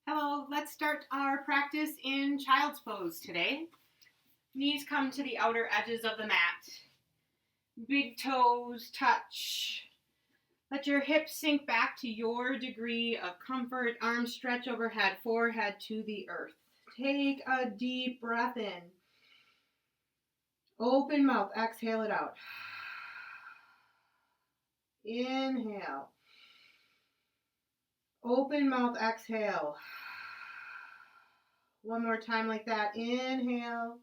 Hello, let's start our practice in child's pose today. Knees come to the outer edges of the mat. Big toes touch. Let your hips sink back to your degree of comfort. Arms stretch overhead, forehead to the earth. Take a deep breath in. Open mouth, exhale it out. Inhale. Open mouth, exhale. One more time like that. Inhale.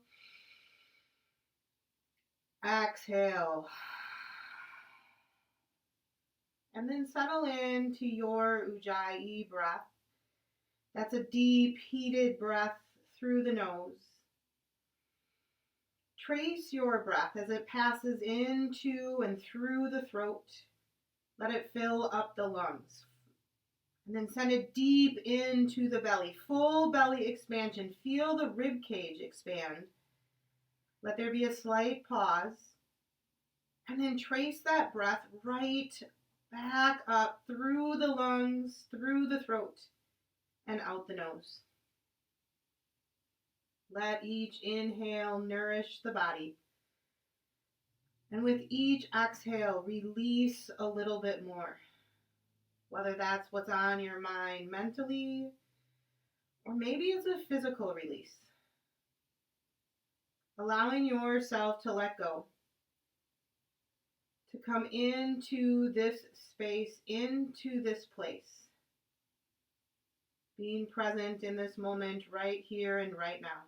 Exhale. And then settle into your Ujjayi breath. That's a deep, heated breath through the nose. Trace your breath as it passes into and through the throat. Let it fill up the lungs. And then send it deep into the belly. Full belly expansion. Feel the rib cage expand. Let there be a slight pause. And then trace that breath right back up through the lungs, through the throat, and out the nose. Let each inhale nourish the body. And with each exhale, release a little bit more. Whether that's what's on your mind mentally, or maybe it's a physical release. Allowing yourself to let go. To come into this space, into this place. Being present in this moment right here and right now.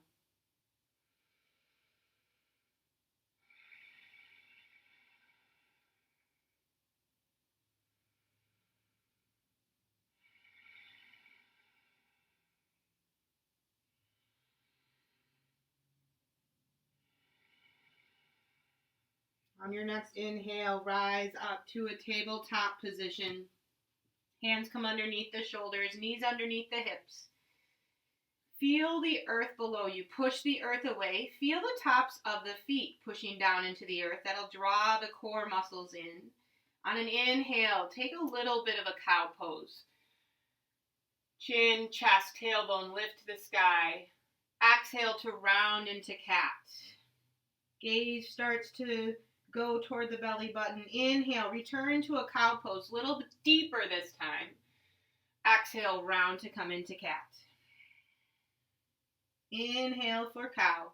On your next inhale, rise up to a tabletop position. Hands come underneath the shoulders, knees underneath the hips. Feel the earth below you. Push the earth away. Feel the tops of the feet pushing down into the earth. That'll draw the core muscles in. On an inhale, take a little bit of a cow pose. Chin, chest, tailbone, lift to the sky. Exhale to round into cat. Gaze starts to go toward the belly button. Inhale, return to a cow pose, a little bit deeper this time. Exhale, round to come into cat. Inhale for cow.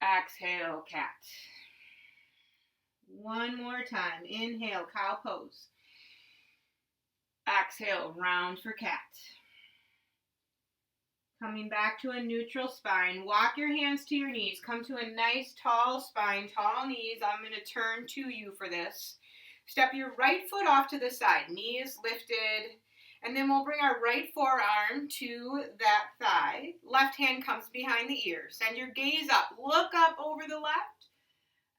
Exhale, cat. One more time. Inhale, cow pose. Exhale, round for cat. Coming back to a neutral spine. Walk your hands to your knees. Come to a nice tall spine, tall knees. I'm going to turn to you for this. Step your right foot off to the side. Knees lifted. And then we'll bring our right forearm to that thigh. Left hand comes behind the ear. Send your gaze up. Look up over the left.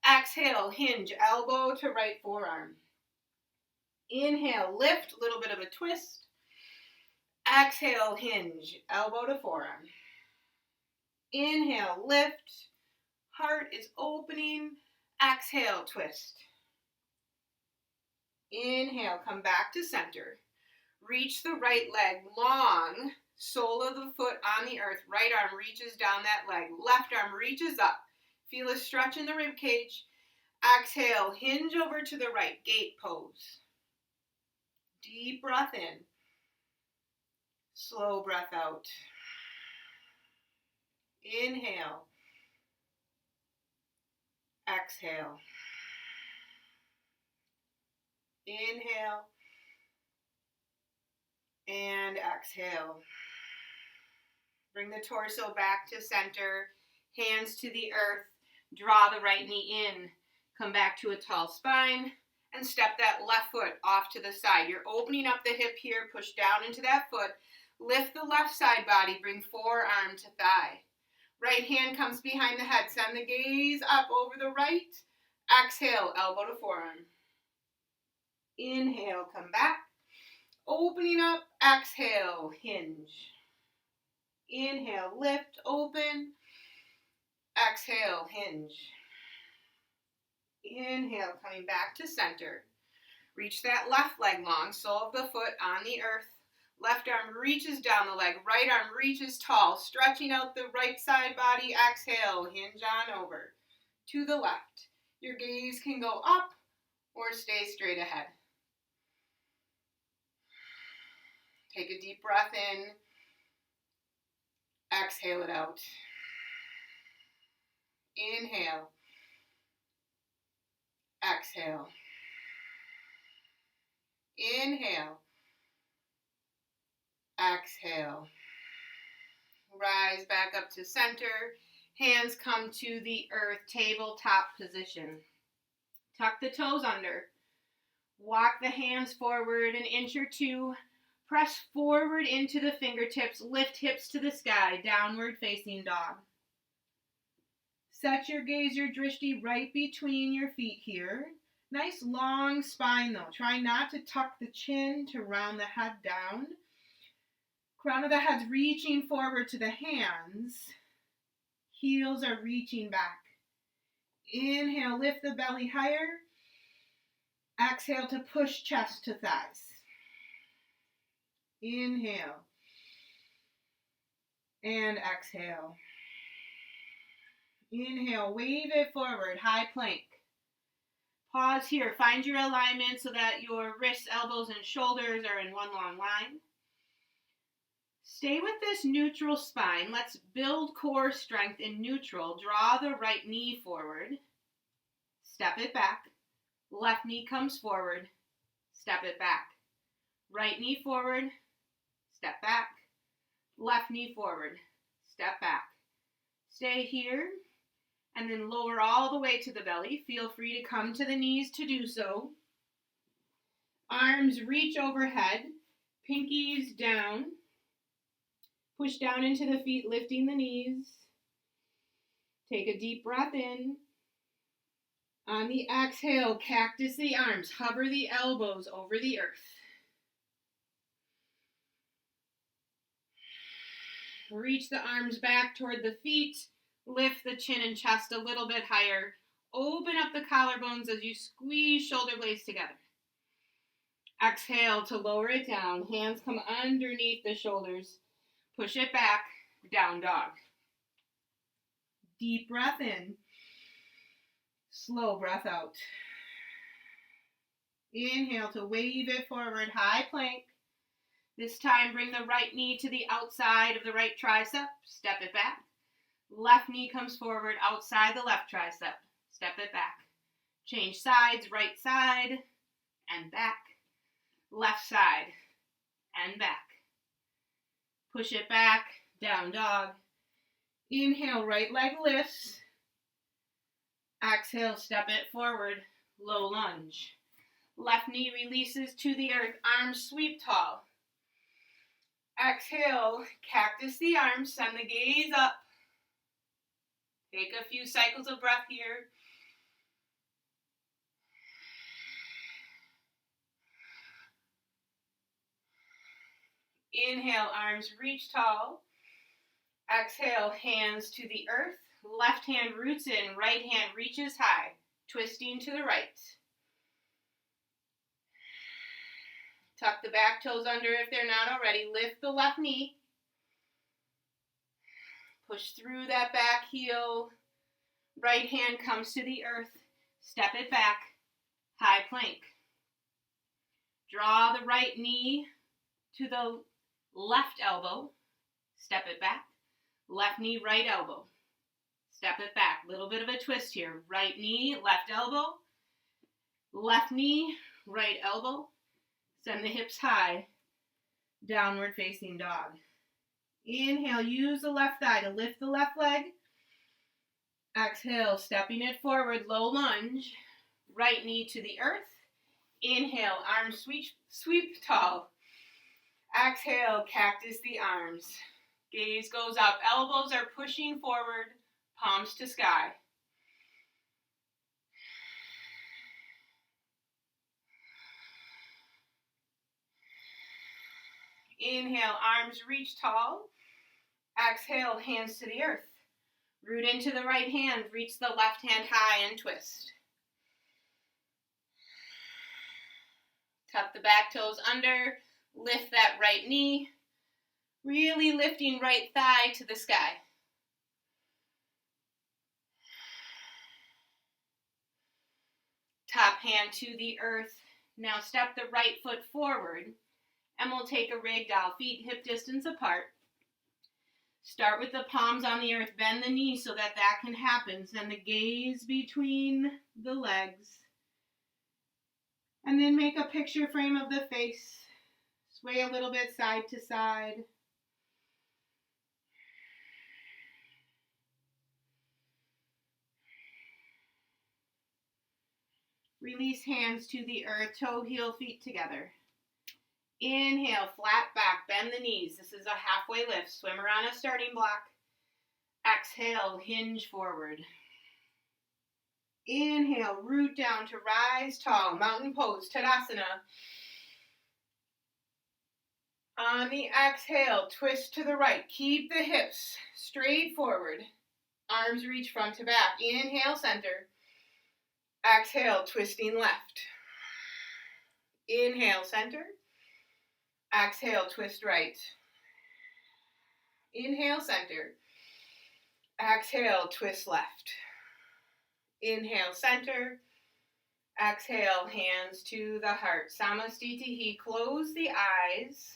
Exhale, hinge, elbow to right forearm. Inhale, lift, a little bit of a twist. Exhale, hinge, elbow to forearm. Inhale, lift. Heart is opening. Exhale, twist. Inhale, come back to center. Reach the right leg long. Sole of the foot on the earth. Right arm reaches down that leg. Left arm reaches up. Feel a stretch in the rib cage. Exhale, hinge over to the right. Gate pose. Deep breath in. Slow breath out. Inhale. Exhale. Inhale. And exhale. Bring the torso back to center. Hands to the earth. Draw the right knee in. Come back to a tall spine. And step that left foot off to the side. You're opening up the hip here. Push down into that foot. Lift the left side body. Bring forearm to thigh. Right hand comes behind the head. Send the gaze up over the right. Exhale, elbow to forearm. Inhale, come back. Opening up. Exhale, hinge. Inhale, lift, open. Exhale, hinge. Inhale, coming back to center. Reach that left leg long, sole of the foot on the earth. Left arm reaches down the leg. Right arm reaches tall, stretching out the right side body. Exhale, hinge on over to the left. Your gaze can go up or stay straight ahead. Take a deep breath in. Exhale it out. Inhale. Exhale. Inhale. Exhale. Rise back up to center. Hands come to the earth, tabletop position. Tuck the toes under. Walk the hands forward an inch or two. Press forward into the fingertips. Lift hips to the sky. Downward facing dog. Set your gaze, your drishti, right between your feet here. Nice long spine though. Try not to tuck the chin to round the head down. Crown of the head's reaching forward to the hands. Heels are reaching back. Inhale, lift the belly higher. Exhale to push chest to thighs. Inhale. And exhale. Inhale, wave it forward, high plank. Pause here, find your alignment so that your wrists, elbows, and shoulders are in one long line. Stay with this neutral spine. Let's build core strength in neutral. Draw the right knee forward. Step it back. Left knee comes forward. Step it back. Right knee forward. Step back. Left knee forward. Step back. Stay here. And then lower all the way to the belly. Feel free to come to the knees to do so. Arms reach overhead. Pinkies down. Push down into the feet, lifting the knees. Take a deep breath in. On the exhale, cactus the arms. Hover the elbows over the earth. Reach the arms back toward the feet. Lift the chin and chest a little bit higher. Open up the collarbones as you squeeze shoulder blades together. Exhale to lower it down. Hands come underneath the shoulders. Push it back, down dog. Deep breath in. Slow breath out. Inhale to wave it forward, high plank. This time bring the right knee to the outside of the right tricep. Step it back. Left knee comes forward outside the left tricep. Step it back. Change sides, right side and back. Left side and back. Push it back, down dog. Inhale, right leg lifts. Exhale, step it forward, low lunge. Left knee releases to the earth, arms sweep tall. Exhale, cactus the arms, send the gaze up. Take a few cycles of breath here. Inhale, arms reach tall. Exhale, hands to the earth. Left hand roots in, right hand reaches high, twisting to the right. Tuck the back toes under if they're not already. Lift the left knee. Push through that back heel. Right hand comes to the earth. Step it back, high plank. Draw the right knee to the left elbow. Step it back. Left knee, right elbow. Step it back. Little bit of a twist here. Right knee, left elbow. Left knee, right elbow. Send the hips high. Downward facing dog. Inhale, use the left thigh to lift the left leg. Exhale, stepping it forward, low lunge. Right knee to the earth. Inhale, arms sweep tall. Exhale, cactus the arms. Gaze goes up, elbows are pushing forward, palms to sky. Inhale, arms reach tall. Exhale, hands to the earth. Root into the right hand, reach the left hand high and twist. Tuck the back toes under, Lift that right knee, really lifting right thigh to the sky. Top hand to the earth. Now step the right foot forward, and we'll take a ragdoll, feet hip distance apart. Start with the palms on the earth, bend the knees so that that can happen. Send the gaze between the legs. And then make a picture frame of the face. Sway a little bit side to side. Release hands to the earth, toe, heel, feet together. Inhale, flat back, bend the knees. This is a halfway lift. Swim around a starting block. Exhale, hinge forward. Inhale, root down to rise tall, mountain pose, Tadasana. On the exhale, twist to the right. Keep the hips straight forward. Arms reach front to back. Inhale, center. Exhale, twisting left. Inhale, center. Exhale, twist right. Inhale, center. Exhale, twist left. Inhale, center. Exhale, hands to the heart. Samastitihi. Close the eyes.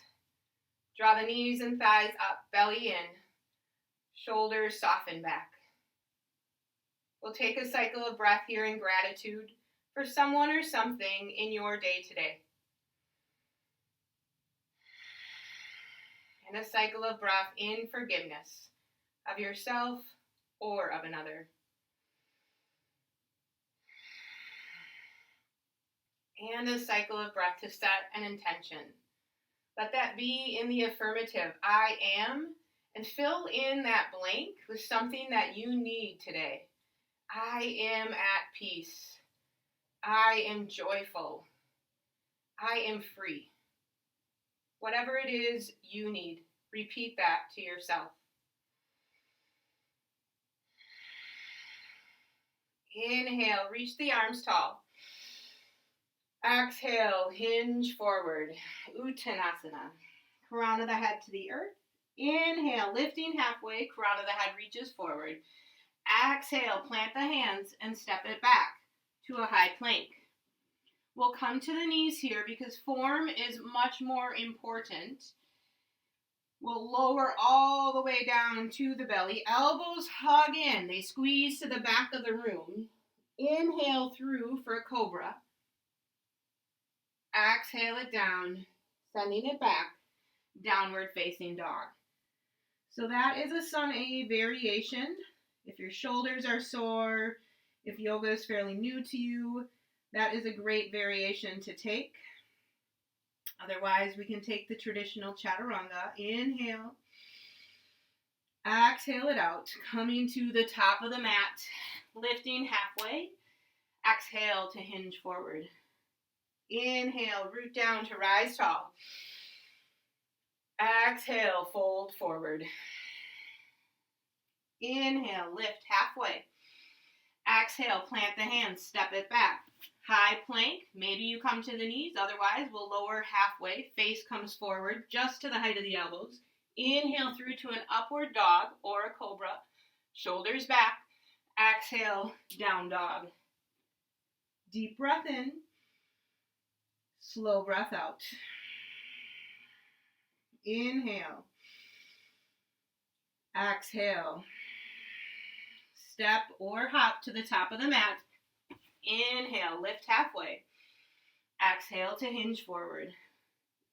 Draw the knees and thighs up, belly in. Shoulders soften back. We'll take a cycle of breath here in gratitude for someone or something in your day today. And a cycle of breath in forgiveness of yourself or of another. And a cycle of breath to set an intention. Let that be in the affirmative, I am, and fill in that blank with something that you need today. I am at peace. I am joyful. I am free. Whatever it is you need, repeat that to yourself. Inhale, reach the arms tall. Exhale, hinge forward. Uttanasana. Crown of the head to the earth. Inhale, lifting halfway, crown of the head reaches forward. Exhale, plant the hands and step it back to a high plank. We'll come to the knees here because form is much more important. We'll lower all the way down to the belly. Elbows hug in. They squeeze to the back of the room. Inhale through for a cobra. Exhale it down, sending it back, downward facing dog. So that is a Sun A variation. If your shoulders are sore, if yoga is fairly new to you, that is a great variation to take. Otherwise, we can take the traditional chaturanga. Inhale. Exhale it out. Coming to the top of the mat. Lifting halfway. Exhale to hinge forward. Inhale, root down to rise tall. Exhale, fold forward. Inhale, lift halfway. Exhale, plant the hands, step it back. High plank, maybe you come to the knees, otherwise we'll lower halfway. Face comes forward just to the height of the elbows. Inhale through to an upward dog or a cobra. Shoulders back. Exhale, down dog. Deep breath in. Slow breath out. Inhale. Exhale. Step or hop to the top of the mat. Inhale, lift halfway. Exhale to hinge forward.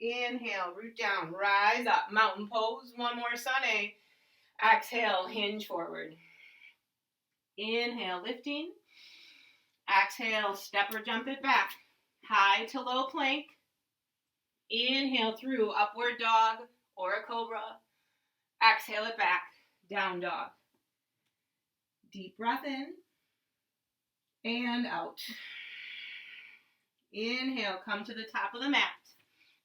Inhale, root down, rise up, mountain pose. One more Sun A. Exhale, hinge forward. Inhale, lifting. Exhale, step or jump it back. High to low plank. Inhale through upward dog or a cobra. Exhale it back, down dog. Deep breath in and out. Inhale, come to the top of the mat.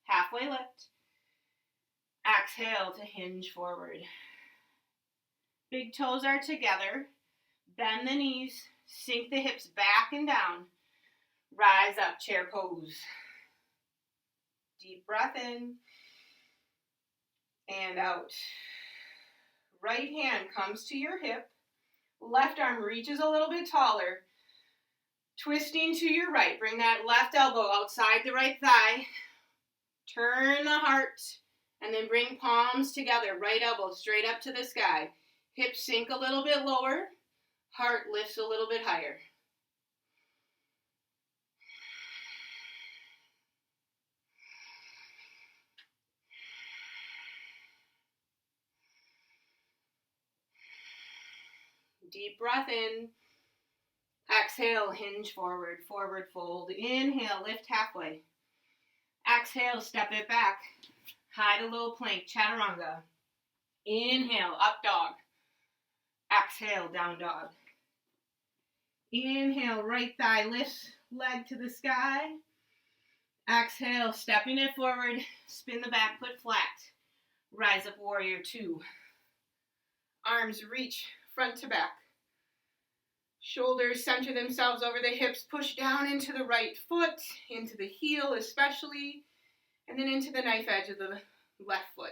Halfway lift. Exhale to hinge forward. Big toes are together. Bend the knees. Sink the hips back and down. Rise up, chair pose. Deep breath in and out. Right hand comes to your hip. Left arm reaches a little bit taller. Twisting to your right. Bring that left elbow outside the right thigh. Turn the heart. And then bring palms together. Right elbow straight up to the sky. Hips sink a little bit lower. Heart lifts a little bit higher. Deep breath in. Exhale, hinge forward, forward fold. Inhale, lift halfway. Exhale, step it back. High to low plank, chaturanga. Inhale, up dog. Exhale, down dog. Inhale, right thigh lifts, leg to the sky. Exhale, stepping it forward, spin the back foot flat. Rise up, warrior two. Arms reach front to back. Shoulders center themselves over the hips, push down into the right foot, into the heel especially, and then into the knife edge of the left foot.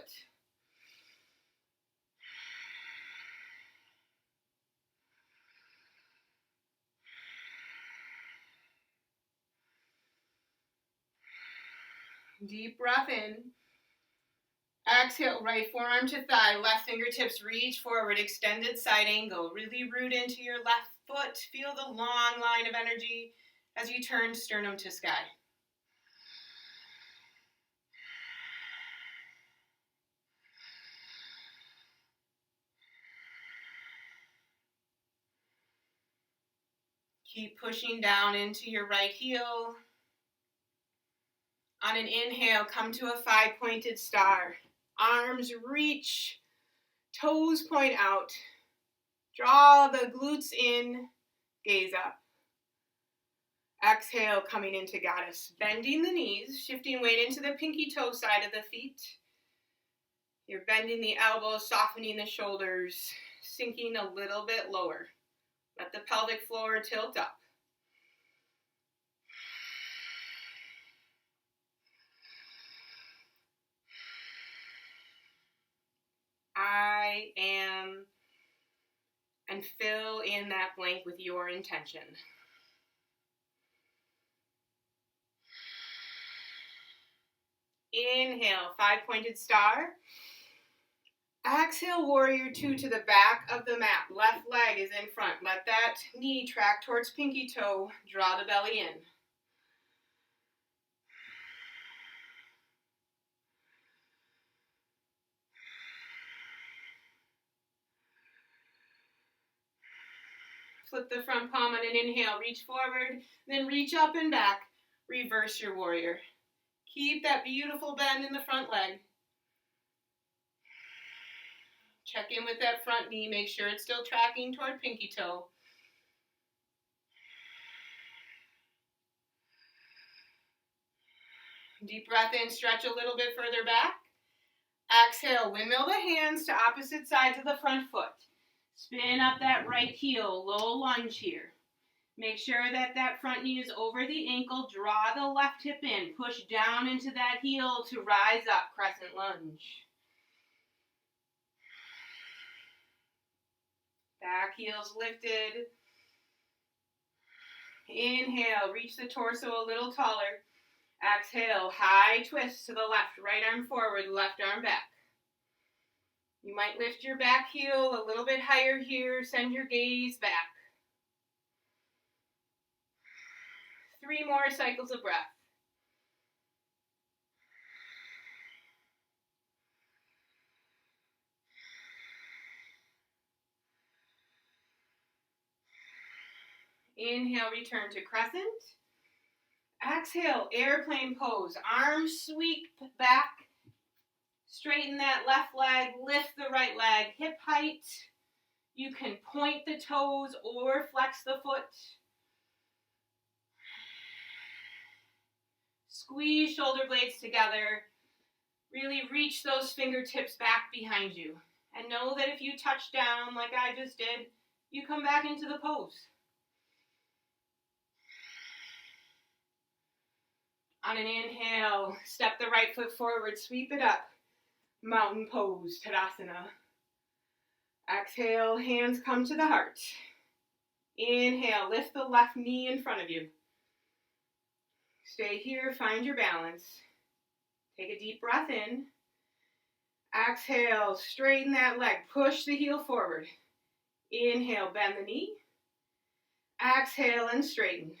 Deep breath in. Exhale, right forearm to thigh, left fingertips reach forward, extended side angle. Really root into your left foot. Feel the long line of energy as you turn sternum to sky. Keep pushing down into your right heel. On an inhale, come to a five-pointed star. Arms reach, toes point out. Draw the glutes in, gaze up. Exhale, coming into goddess. Bending the knees, shifting weight into the pinky toe side of the feet. You're bending the elbows, softening the shoulders, sinking a little bit lower. Let the pelvic floor tilt up. I am, and fill in that blank with your intention. Inhale, five-pointed star. Exhale, warrior two to the back of the mat. Left leg is in front. Let that knee track towards pinky toe. Draw the belly in. Flip the front palm on an inhale. Reach forward, then reach up and back. Reverse your warrior. Keep that beautiful bend in the front leg. Check in with that front knee. Make sure it's still tracking toward pinky toe. Deep breath in. Stretch a little bit further back. Exhale. Windmill the hands to opposite sides of the front foot. Spin up that right heel. Low lunge here. Make sure that that front knee is over the ankle. Draw the left hip in. Push down into that heel to rise up. Crescent lunge. Back heel's lifted. Inhale, reach the torso a little taller. Exhale, high twist to the left. Right arm forward, left arm back. You might lift your back heel a little bit higher here. Send your gaze back. 3 more cycles of breath. Inhale, return to crescent. Exhale, airplane pose. Arms sweep back. Straighten that left leg. Lift the right leg. Hip height. You can point the toes or flex the foot. Squeeze shoulder blades together. Really reach those fingertips back behind you. And know that if you touch down like I just did, you come back into the pose. On an inhale, step the right foot forward, sweep it up. Mountain pose, Tadasana. Exhale, hands come to the heart. Inhale, lift the left knee in front of you. Stay here, find your balance. Take a deep breath in. Exhale, straighten that leg, push the heel forward. Inhale, bend the knee. Exhale and straighten.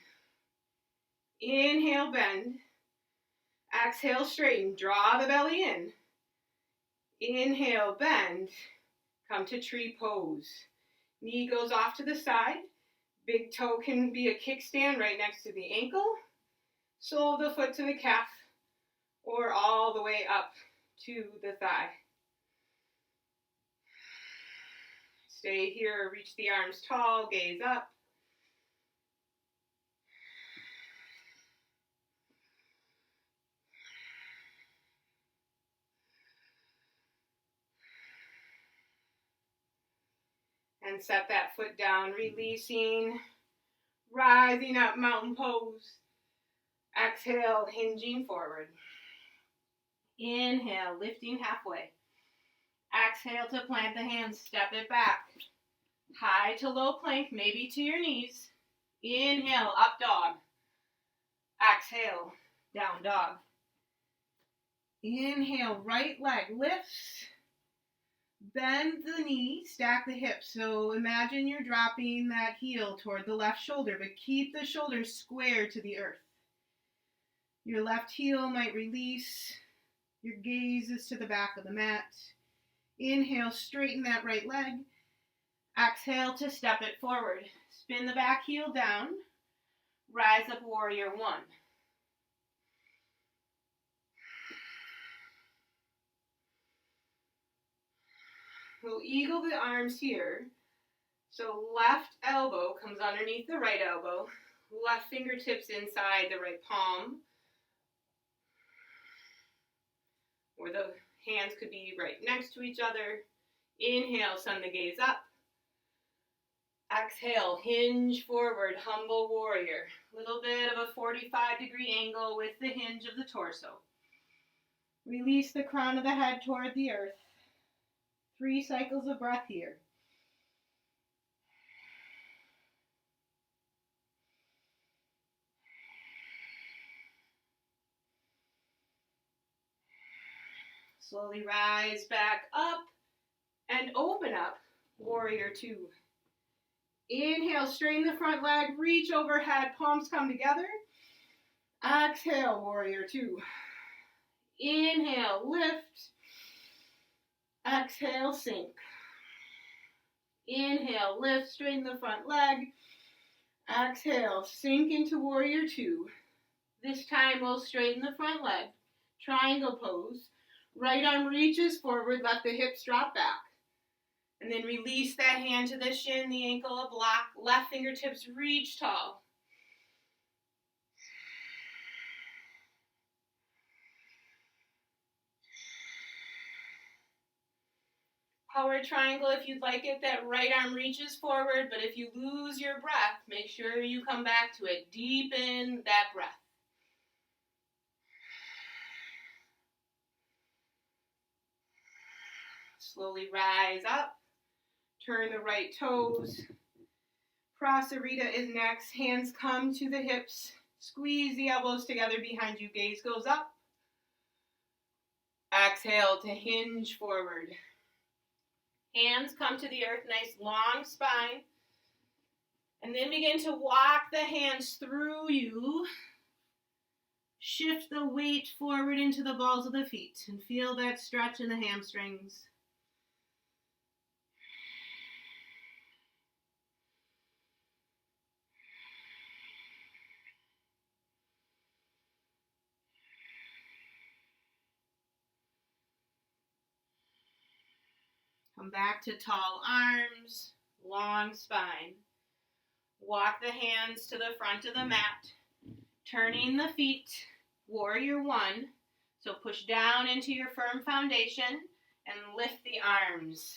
Inhale, bend. Exhale, straighten. Draw the belly in. Inhale, bend. Come to tree pose. Knee goes off to the side. Big toe can be a kickstand right next to the ankle. Sole of the foot to the calf, or all the way up to the thigh. Stay here, reach the arms tall, gaze up. And set that foot down, releasing, rising up, mountain pose. Exhale, hinging forward. Inhale, lifting halfway. Exhale to plant the hands, step it back. High to low plank, maybe to your knees. Inhale, up dog. Exhale, down dog. Inhale, right leg lifts. Bend the knee, stack the hips. So imagine you're dropping that heel toward the left shoulder, but keep the shoulders square to the earth. Your left heel might release. Your gaze is to the back of the mat. Inhale, straighten that right leg. Exhale to step it forward. Spin the back heel down. Rise up, warrior one. We'll eagle the arms here. So left elbow comes underneath the right elbow. Left fingertips inside the right palm. Or the hands could be right next to each other. Inhale, send the gaze up. Exhale, hinge forward, humble warrior. Little bit of a 45-degree angle with the hinge of the torso. Release the crown of the head toward the earth. 3 cycles of breath here. Slowly rise back up and open up, warrior two. Inhale, straighten the front leg, reach overhead, palms come together. Exhale, warrior two. Inhale, lift. Exhale, sink. Inhale, lift, straighten the front leg. Exhale, sink into warrior two. This time we'll straighten the front leg. Triangle pose. Right arm reaches forward, let the hips drop back. And then release that hand to the shin, the ankle a block. Left fingertips reach tall. Power triangle if you'd like it. That right arm reaches forward, but if you lose your breath, make sure you come back to it. Deepen that breath. Slowly rise up. Turn the right toes. Prasarita is next. Hands come to the hips. Squeeze the elbows together behind you. Gaze goes up. Exhale to hinge forward. Hands come to the earth, nice long spine. And then begin to walk the hands through you. Shift the weight forward into the balls of the feet and feel that stretch in the hamstrings. Come back to tall arms, long spine. Walk the hands to the front of the mat, turning the feet, warrior one. So push down into your firm foundation and lift the arms.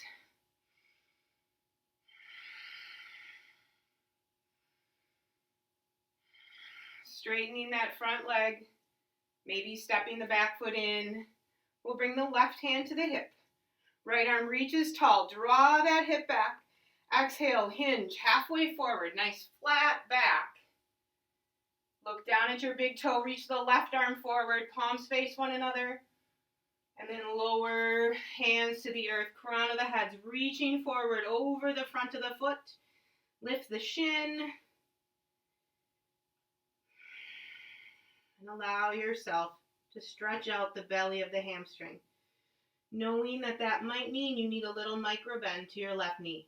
Straightening that front leg, Maybe stepping the back foot in. We'll bring the left hand to the hip. Right arm reaches tall. Draw that hip back. Exhale, hinge halfway forward. Nice flat back. Look down at your big toe. Reach the left arm forward. Palms face one another. And then lower hands to the earth. Crown of the head. Reaching forward over the front of the foot. Lift the shin. And allow yourself to stretch out the belly of the hamstring, knowing that that might mean you need a little micro bend to your left knee.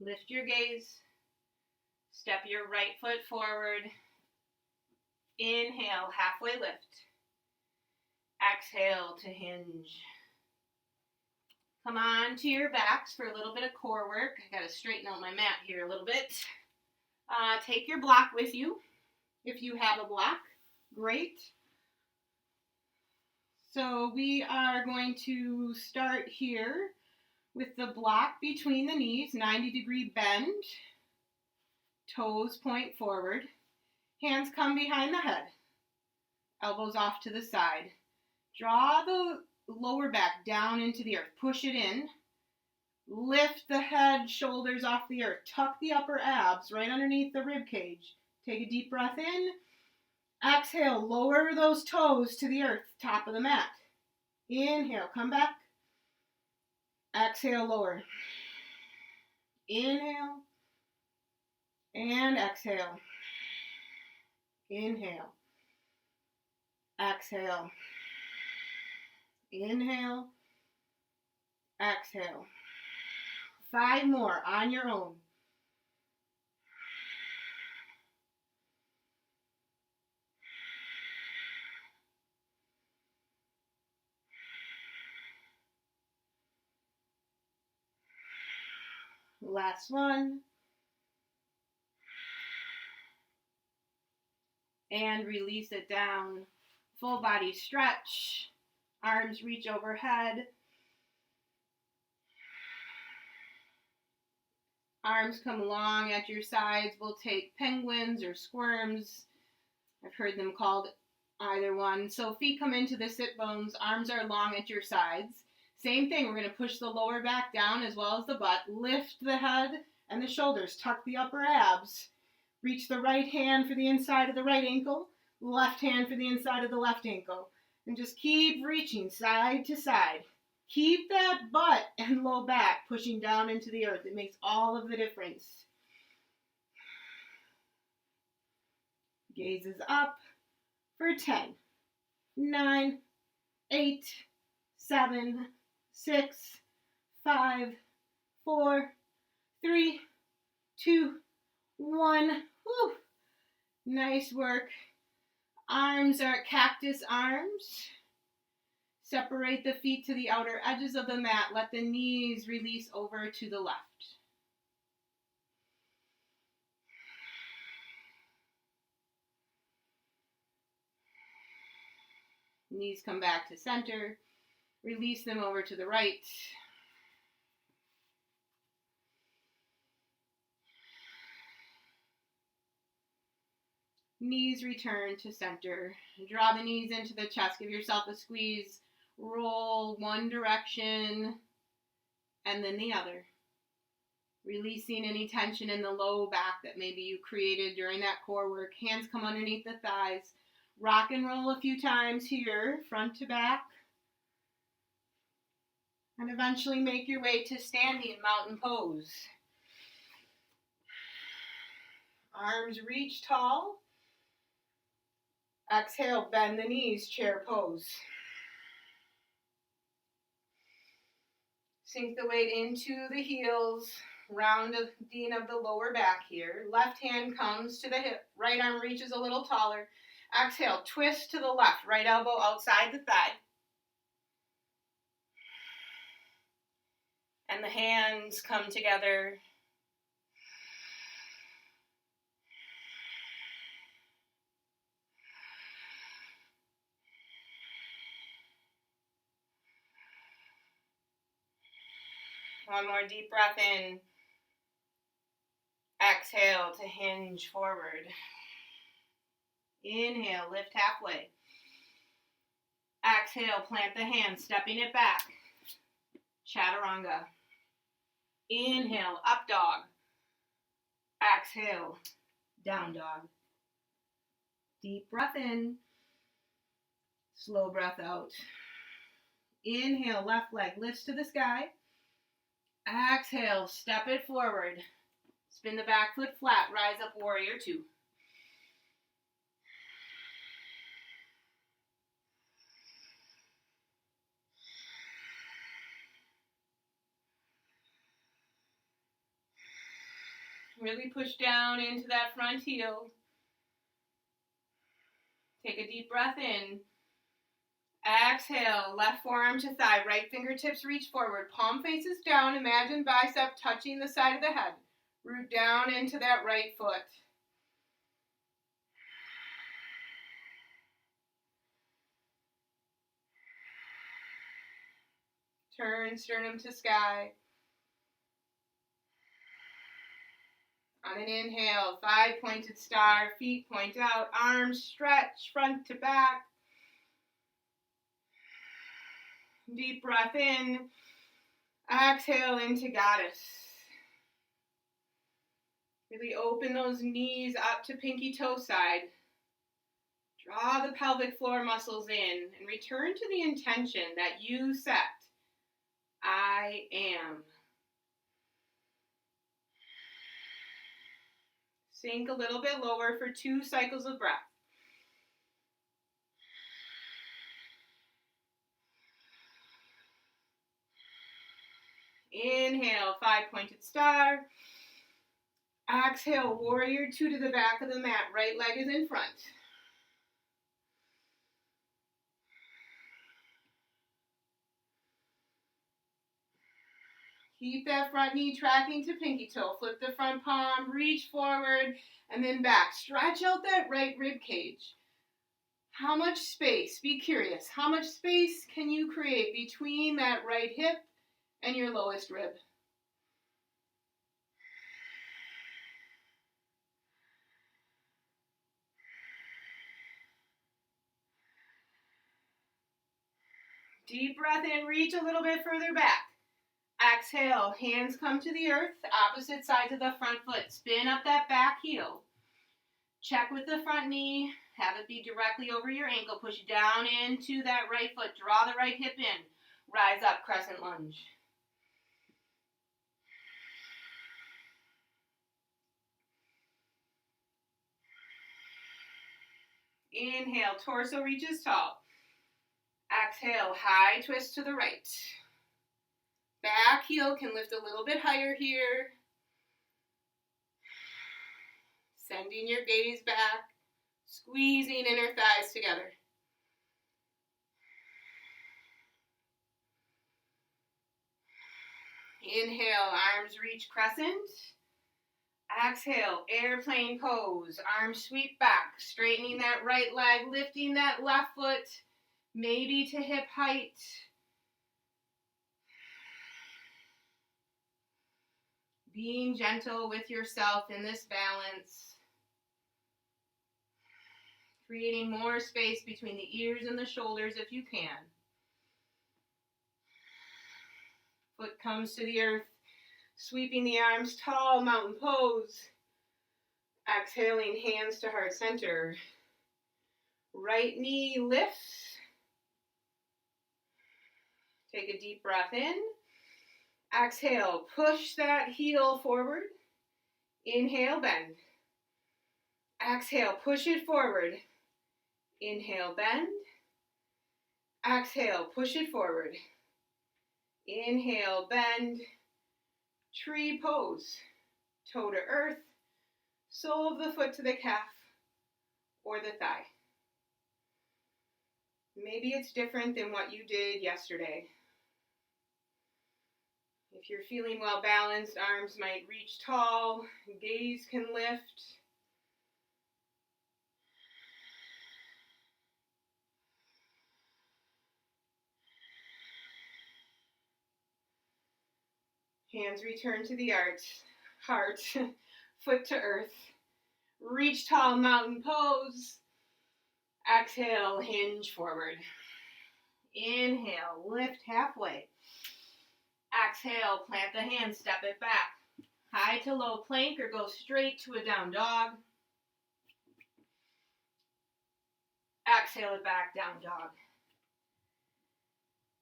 Lift your gaze. Step your right foot forward. Inhale, halfway lift. Exhale to hinge. Come on to your backs for a little bit of core work. I got to straighten out my mat here a little bit. Take your block with you if you have a block. Great. So we are going to start here with the block between the knees, 90-degree bend. Toes point forward. Hands come behind the head. Elbows off to the side. Draw the lower back down into the earth. Push it in. Lift the head, shoulders off the earth. Tuck the upper abs right underneath the rib cage. Take a deep breath in. Exhale, lower those toes to the earth, top of the mat. Inhale, come back. Exhale, lower. Inhale. And exhale. Inhale. Exhale. Inhale. Exhale. 5 more on your own. Last one. And release it down. Full body stretch. Arms reach overhead. Arms come long at your sides. We'll take penguins or squirms. I've heard them called either one. So feet come into the sit bones. Arms are long at your sides. Same thing. We're going to push the lower back down as well as the butt. Lift the head and the shoulders. Tuck the upper abs. Reach the right hand for the inside of the right ankle. Left hand for the inside of the left ankle. And just keep reaching side to side. Keep that butt and low back pushing down into the earth. It makes all of the difference. Gaze is up for 10, 9, 8, 7, 6, 5, 4, 3, 2, 1. Woo. Nice work. Arms are cactus arms. Separate the feet to the outer edges of the mat. Let the knees release over to the left. Knees come back to center. Release them over to the right. Knees return to center. Draw the knees into the chest. Give yourself a squeeze. Roll one direction and then the other. Releasing any tension in the low back that maybe you created during that core work. Hands come underneath the thighs. Rock and roll a few times here, front to back. And eventually make your way to standing mountain pose. Arms reach tall. Exhale, bend the knees, chair pose. Sink the weight into the heels, rounding of the lower back here. Left hand comes to the hip, right arm reaches a little taller. Exhale, twist to the left, right elbow outside the thigh. And the hands come together. One more deep breath in. Exhale to hinge forward. Inhale, lift halfway. Exhale, plant the hands, stepping it back. Chaturanga. Inhale, up dog. Exhale, down dog. Deep breath in. Slow breath out. Inhale, left leg lifts to the sky. Exhale, step it forward. Spin the back foot flat, rise up, warrior two. Really push down into that front heel. Take a deep breath in. Exhale, left forearm to thigh, right fingertips reach forward, palm faces down, imagine bicep touching the side of the head. Root down into that right foot. Turn sternum to sky. On an inhale, thigh pointed star, feet point out, arms stretch front to back. Deep breath in. Exhale into goddess. Really open those knees up to pinky toe side. Draw the pelvic floor muscles in and return to the intention that you set. I am. Sink a little bit lower for 2 cycles of breath. Inhale, 5-pointed star. Exhale, warrior two to the back of the mat. Right leg is in front. Keep that front knee tracking to pinky toe. Flip the front palm, reach forward, and then back. Stretch out that right rib cage. How much space, be curious, how much space can you create between that right hip and your lowest rib? Deep breath in, reach a little bit further back. Exhale, hands come to the earth, opposite sides of the front foot. Spin up that back heel. Check with the front knee, have it be directly over your ankle. Push down into that right foot, draw the right hip in. Rise up, crescent lunge. Inhale, torso reaches tall. Exhale, high twist to the right. Back heel can lift a little bit higher here. Sending your gaze back, squeezing inner thighs together. Inhale, arms reach crescent. Exhale, airplane pose. Arms sweep back, straightening that right leg, lifting that left foot, maybe to hip height. Being gentle with yourself in this balance. Creating more space between the ears and the shoulders if you can. Foot comes to the earth, sweeping the arms tall, mountain pose. Exhaling, hands to heart center. Right knee lifts. Take a deep breath in. Exhale, push that heel forward. Inhale, bend. Exhale, push it forward. Inhale, bend. Exhale, push it forward. Inhale, bend. Tree pose. Toe to earth. Sole of the foot to the calf or the thigh. Maybe it's different than what you did yesterday. If you're feeling well balanced, arms might reach tall, gaze can lift. Hands return to the heart, foot to earth. Reach tall mountain pose. Exhale, hinge forward. Inhale, lift halfway. Exhale, plant the hands, step it back. High to low plank or go straight to a down dog. Exhale it back, down dog.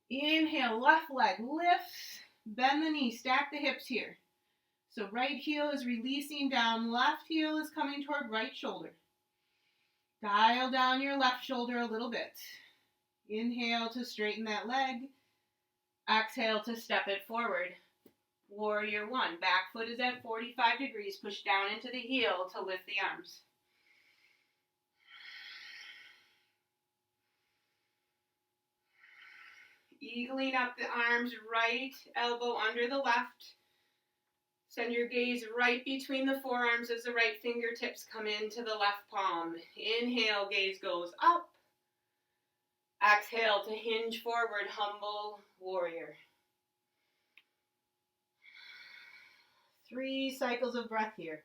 Inhale, left leg lifts. Bend the knee, stack the hips here. So right heel is releasing down, left heel is coming toward right shoulder. Dial down your left shoulder a little bit. Inhale to straighten that leg. Exhale to step it forward. Warrior one. Back foot is at 45 degrees. Push down into the heel to lift the arms. Eagling up the arms, right elbow under the left. Send your gaze right between the forearms as the right fingertips come into the left palm. Inhale, gaze goes up. Exhale to hinge forward, humble warrior. 3 cycles of breath here.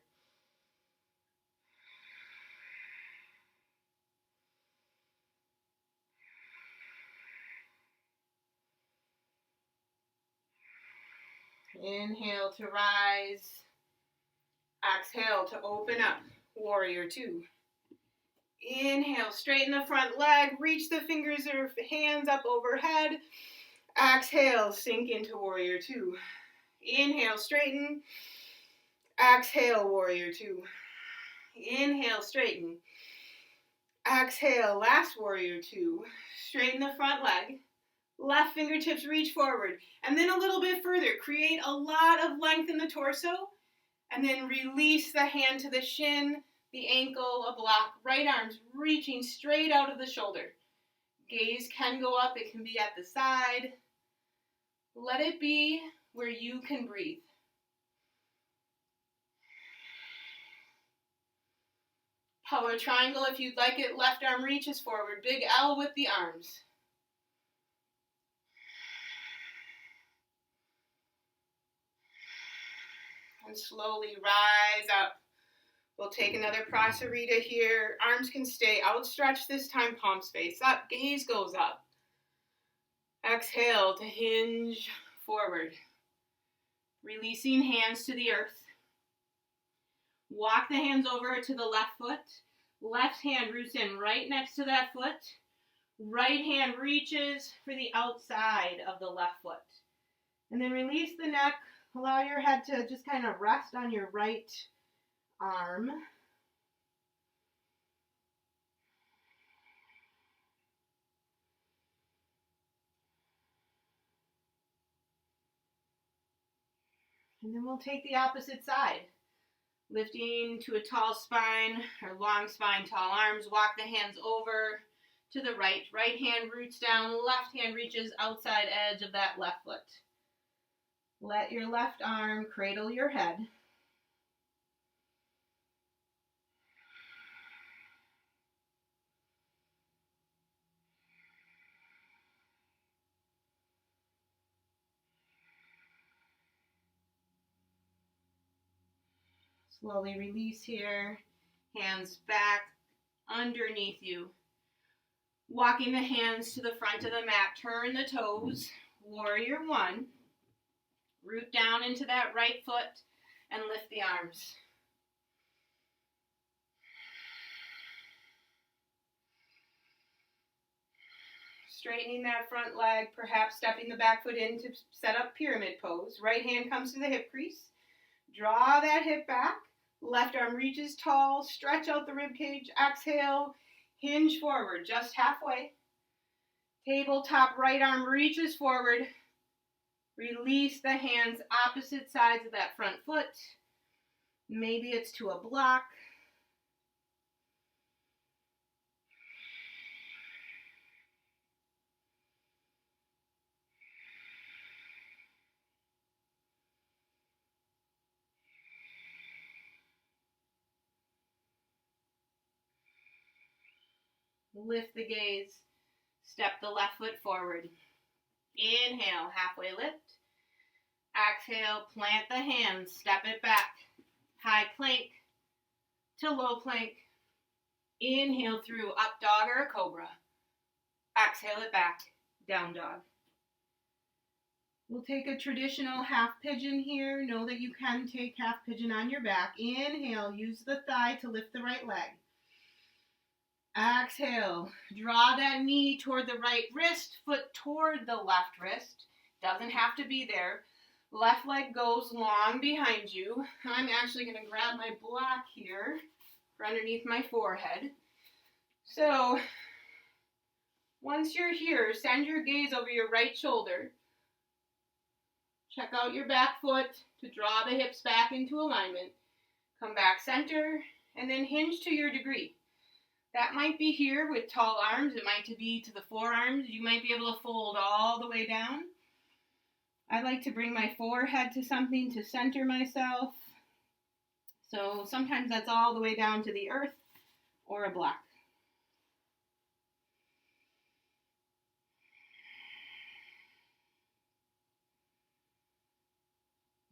Inhale to rise. Exhale to open up, warrior two. Inhale, straighten the front leg, reach the fingers or hands up overhead. Exhale, sink into warrior two. Inhale, straighten. Exhale, warrior two. Inhale, straighten. Exhale, last warrior two. Straighten the front leg. Left fingertips reach forward. And then a little bit further. Create a lot of length in the torso. And then release the hand to the shin, the ankle, a block. Right arm's reaching straight out of the shoulder. Gaze can go up. It can be at the side. Let it be where you can breathe. Power triangle if you'd like it. Left arm reaches forward. Big L with the arms. And slowly rise up. We'll take another Prasarita here. Arms can stay outstretched this time. Palms face up. Gaze goes up. Exhale to hinge forward. Releasing hands to the earth. Walk the hands over to the left foot. Left hand roots in right next to that foot. Right hand reaches for the outside of the left foot. And then release the neck. Allow your head to just kind of rest on your right arm. And then we'll take the opposite side. Lifting to a tall spine or long spine, tall arms. Walk the hands over to the right. Right hand roots down. Left hand reaches outside edge of that left foot. Let your left arm cradle your head. Slowly release here. Hands back underneath you. Walking the hands to the front of the mat. Turn the toes. Warrior one. Root down into that right foot and lift the arms. Straightening that front leg, perhaps stepping the back foot in to set up pyramid pose. Right hand comes to the hip crease. Draw that hip back. Left arm reaches tall. Stretch out the rib cage. Exhale. Hinge forward, just halfway. Tabletop right arm reaches forward. Release the hands opposite sides of that front foot. Maybe it's to a block. Lift the gaze. Step the left foot forward. Inhale, halfway lift. Exhale, plant the hands, step it back. High plank to low plank. Inhale through up dog or a cobra. Exhale it back, down dog. We'll take a traditional half pigeon here. Know that you can take half pigeon on your back. Inhale, use the thigh to lift the right leg. Exhale, draw that knee toward the right wrist, foot toward the left wrist. Doesn't have to be there. Left leg goes long behind you. I'm actually going to grab my block here for underneath my forehead. So, once you're here, send your gaze over your right shoulder. Check out your back foot to draw the hips back into alignment. Come back center, and then hinge to your degree. That might be here with tall arms. It might be to the forearms. You might be able to fold all the way down. I like to bring my forehead to something to center myself. So sometimes that's all the way down to the earth or a block.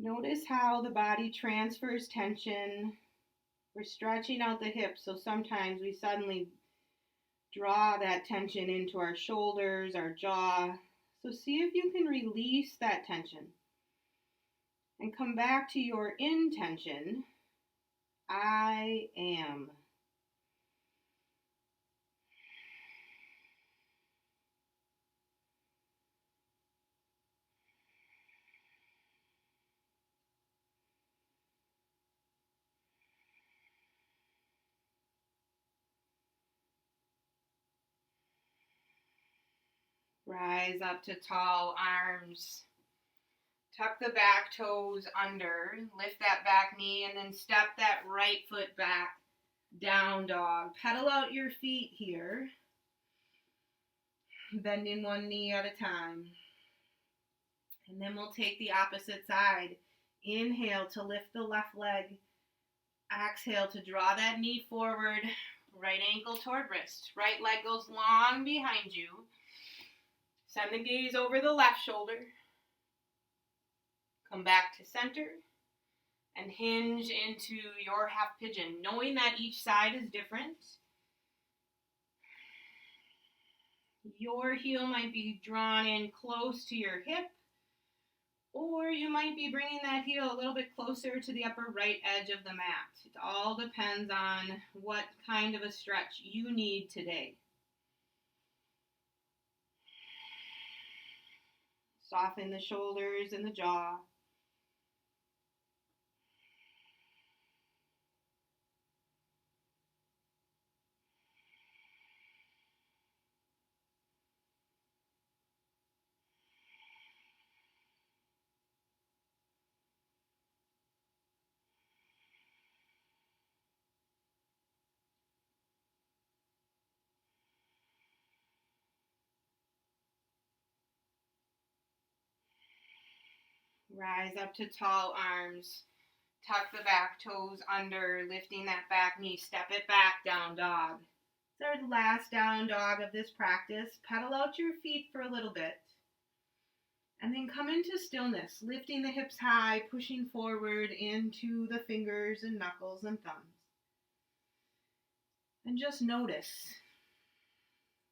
Notice how the body transfers tension. We're stretching out the hips, so sometimes we suddenly draw that tension into our shoulders, our jaw. So see if you can release that tension and come back to your intention. I am. Rise up to tall arms. Tuck the back toes under. Lift that back knee and then step that right foot back. Down dog. Pedal out your feet here. Bending one knee at a time. And then we'll take the opposite side. Inhale to lift the left leg. Exhale to draw that knee forward. Right ankle toward wrist. Right leg goes long behind you. Send the gaze over the left shoulder. Come back to center and hinge into your half pigeon, knowing that each side is different. Your heel might be drawn in close to your hip, or you might be bringing that heel a little bit closer to the upper right edge of the mat. It all depends on what kind of a stretch you need today. Soften the shoulders and the jaw. Rise up to tall arms. Tuck the back toes under, lifting that back knee. Step it back, down dog. It's our last down dog of this practice. Pedal out your feet for a little bit. And then come into stillness, lifting the hips high, pushing forward into the fingers and knuckles and thumbs. And just notice.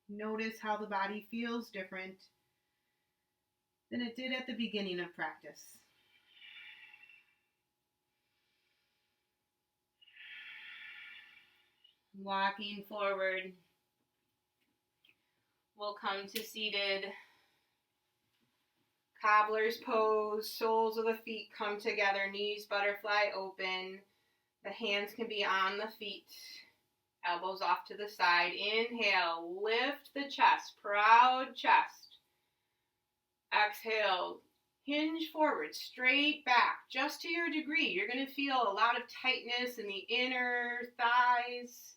Notice how the body feels different than it did at the beginning of practice. Walking forward, we'll come to seated. Cobbler's pose, soles of the feet come together, knees butterfly open. The hands can be on the feet, elbows off to the side. Inhale, lift the chest, proud chest. Exhale, hinge forward, straight back, just to your degree. You're going to feel a lot of tightness in the inner thighs.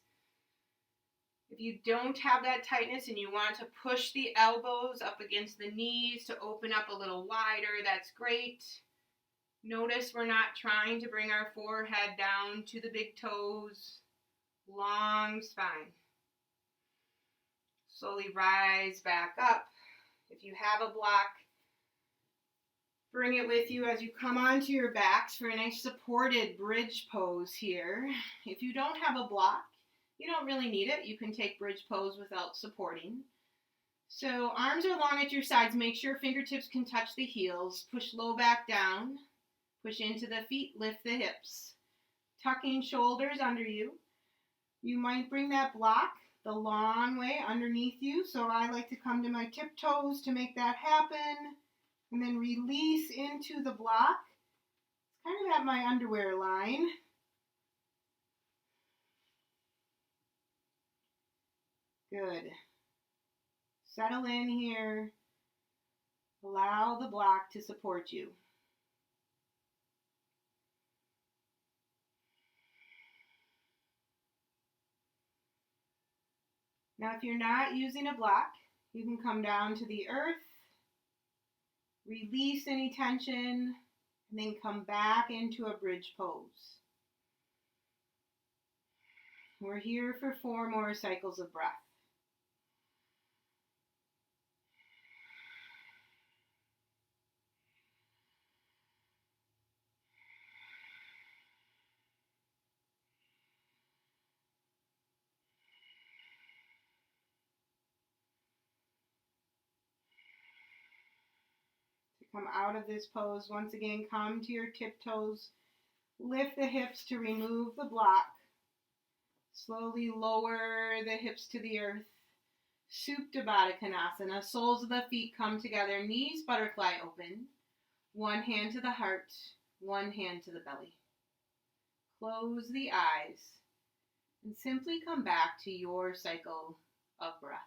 If you don't have that tightness and you want to push the elbows up against the knees to open up a little wider, that's great. Notice we're not trying to bring our forehead down to the big toes. Long spine. Slowly rise back up. If you have a block, Bring it with you as you come onto your backs for a nice supported bridge pose here. If you don't have a block, you don't really need it. You can take bridge pose without supporting. So arms are long at your sides. Make sure fingertips can touch the heels. Push low back down. Push into the feet. Lift the hips. Tucking shoulders under you. You might bring that block the long way underneath you. So I like to come to my tiptoes to make that happen. And then release into the block. It's kind of at my underwear line. Good. Settle in here. Allow the block to support you. Now, if you're not using a block, you can come down to the earth, release any tension, and then come back into a bridge pose. We're here for 4 more cycles of breath. Come out of this pose. Once again, come to your tiptoes. Lift the hips to remove the block. Slowly lower the hips to the earth. Supta Baddha Konasana. Soles of the feet come together. Knees butterfly open. One hand to the heart. One hand to the belly. Close the eyes. And simply come back to your cycle of breath.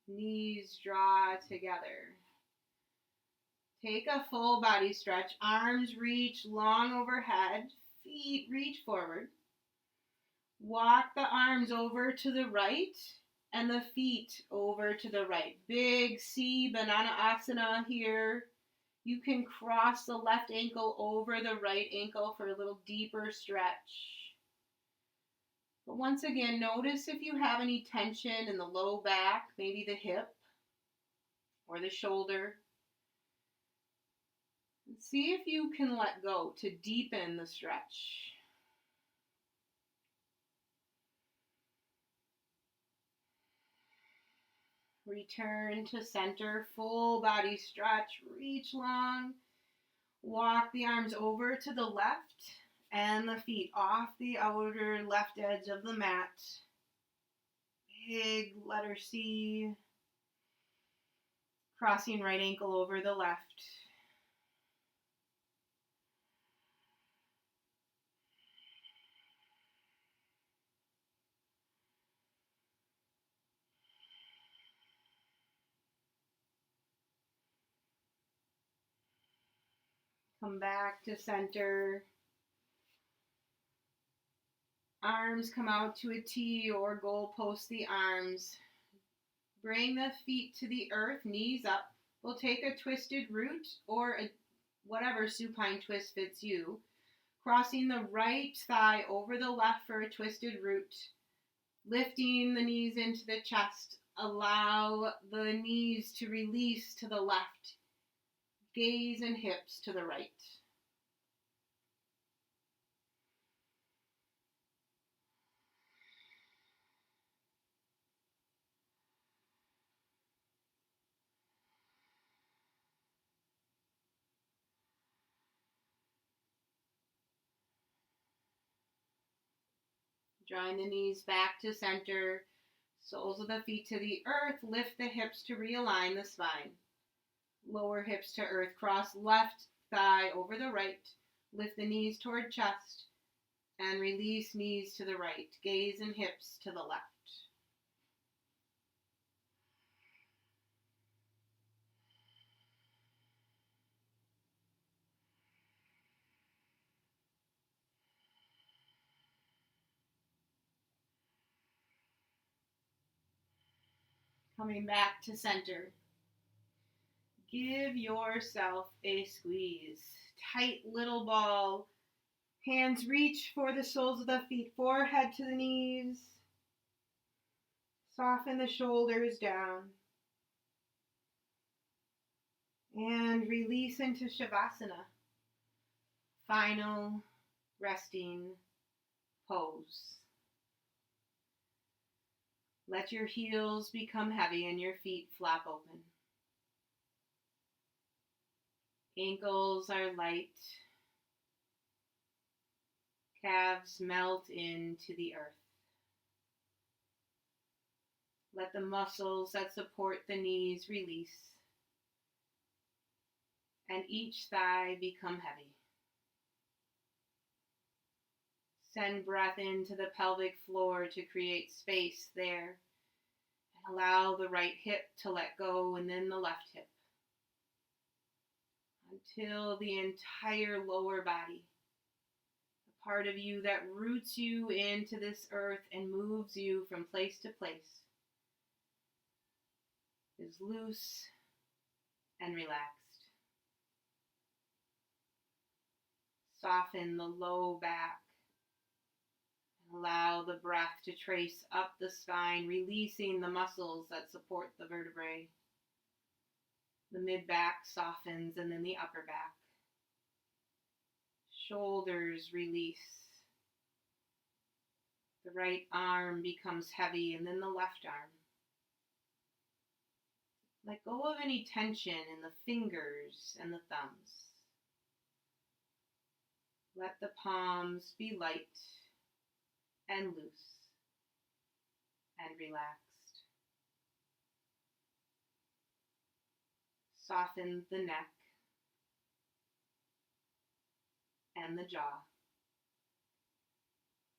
Knees draw together. Take a full body stretch. Arms reach long overhead. Feet reach forward. Walk the arms over to the right and the feet over to the right. Big C Banana Asana here. You can cross the left ankle over the right ankle for a little deeper stretch. But once again, notice if you have any tension in the low back, maybe the hip or the shoulder. And see if you can let go to deepen the stretch. Return to center, full body stretch, reach long. Walk the arms over to the left and the feet off the outer left edge of the mat. Big letter C. Crossing right ankle over the left. Come back to center. Arms come out to a T or goal post the arms. Bring the feet to the earth, knees up. We'll take a twisted root or whatever supine twist fits you. Crossing the right thigh over the left for a twisted root. Lifting the knees into the chest. Allow the knees to release to the left. Gaze and hips to the right. Drawing the knees back to center. Soles of the feet to the earth. Lift the hips to realign the spine. Lower hips to earth. Cross left thigh over the right. Lift the knees toward chest. And release knees to the right. Gaze and hips to the left. Coming back to center. Give yourself a squeeze. Tight little ball. Hands reach for the soles of the feet, forehead to the knees. Soften the shoulders down. And release into Shavasana. Final resting pose. Let your heels become heavy and your feet flap open. Ankles are light. Calves melt into the earth. Let the muscles that support the knees release. And each thigh become heavy. Send breath into the pelvic floor to create space there. And allow the right hip to let go and then the left hip. Until the entire lower body, the part of you that roots you into this earth and moves you from place to place, is loose and relaxed. Soften the low back. Allow the breath to trace up the spine, releasing the muscles that support the vertebrae. The mid-back softens and then the upper back. Shoulders release. The right arm becomes heavy and then the left arm. Let go of any tension in the fingers and the thumbs. Let the palms be light and loose and relaxed. Soften the neck and the jaw.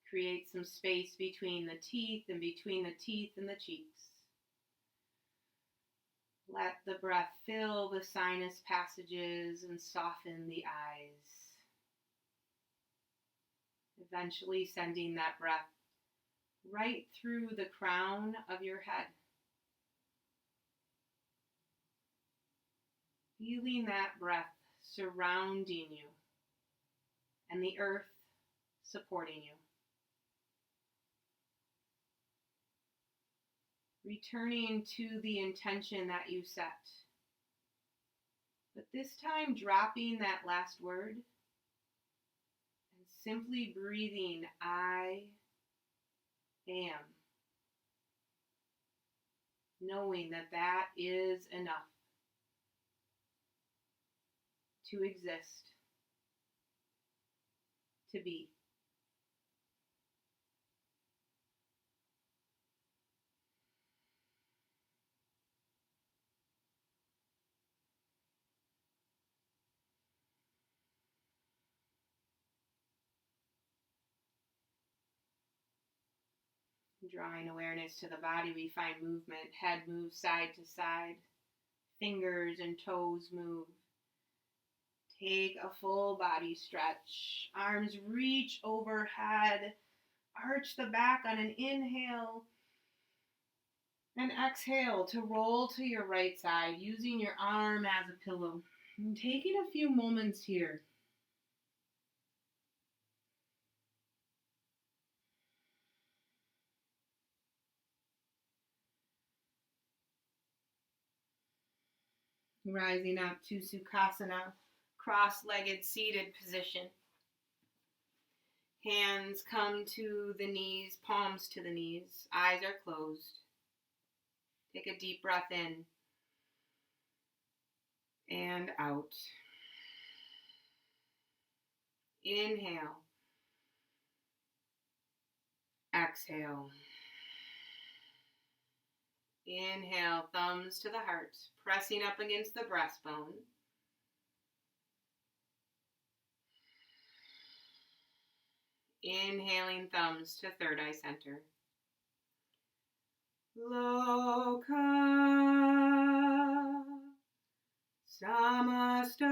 Create some space between the teeth and between the teeth and the cheeks. Let the breath fill the sinus passages and soften the eyes. Eventually sending that breath right through the crown of your head. Feeling that breath surrounding you and the earth supporting you. Returning to the intention that you set. But this time dropping that last word and simply breathing, I am. Knowing that that is enough to exist, to be. Drawing awareness to the body, we find movement. Head moves side to side. Fingers and toes move. Take a full body stretch. Arms reach overhead. Arch the back on an inhale. And exhale to roll to your right side, using your arm as a pillow. And taking a few moments here. Rising up to Sukhasana, cross-legged seated position. Hands come to the knees, palms to the knees, eyes are closed. Take a deep breath in and out. Inhale. Exhale. Inhale, thumbs to the heart, pressing up against the breastbone. Inhaling, thumbs to third eye center. Loka Samasta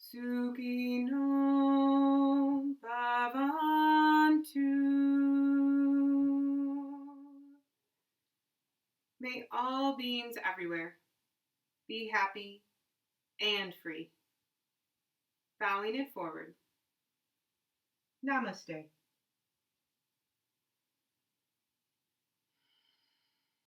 Sukino. Bhavantu. May all beings everywhere be happy and free. Bowing it forward. Namaste.